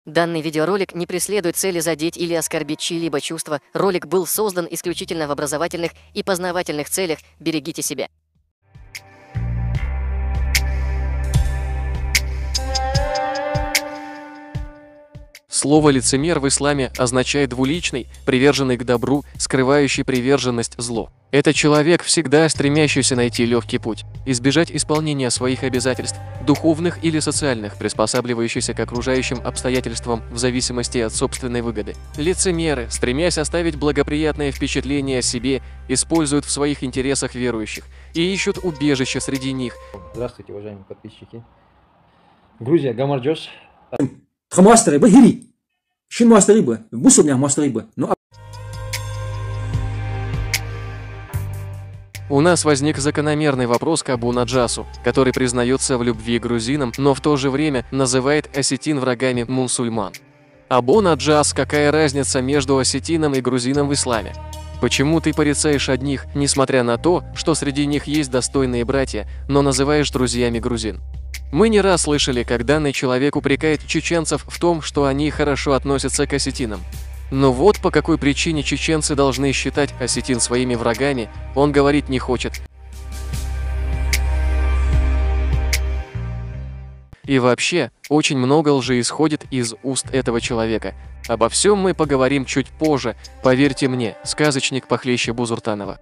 Данный видеоролик не преследует цели задеть или оскорбить чьи-либо чувства. Ролик был создан исключительно в образовательных и познавательных целях. Берегите себя. Слово «лицемер» в исламе означает двуличный, приверженный к добру, скрывающий приверженность злу. Это человек, всегда стремящийся найти легкий путь, избежать исполнения своих обязательств, духовных или социальных, приспосабливающийся к окружающим обстоятельствам в зависимости от собственной выгоды. Лицемеры, стремясь оставить благоприятное впечатление о себе, используют в своих интересах верующих и ищут убежище среди них. Здравствуйте, уважаемые подписчики. Грузия, Гамарджос. У нас возник закономерный вопрос к Абу Наджасу, который признается в любви к грузинам, но в то же время называет осетин врагами мусульман. Абу Наджас, какая разница между осетином и грузином в исламе? Почему ты порицаешь одних, несмотря на то, что среди них есть достойные братья, но называешь друзьями грузин? Мы не раз слышали, как данный человек упрекает чеченцев в том, что они хорошо относятся к осетинам. Но вот по какой причине чеченцы должны считать осетин своими врагами, он говорить не хочет. И вообще, очень много лжи исходит из уст этого человека. Обо всем мы поговорим чуть позже, поверьте мне, сказочник похлеще Бузуртанова.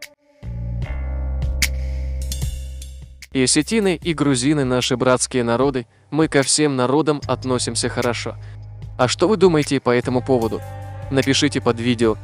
И осетины, и грузины – наши братские народы, мы ко всем народам относимся хорошо. А что вы думаете по этому поводу? Напишите под видео,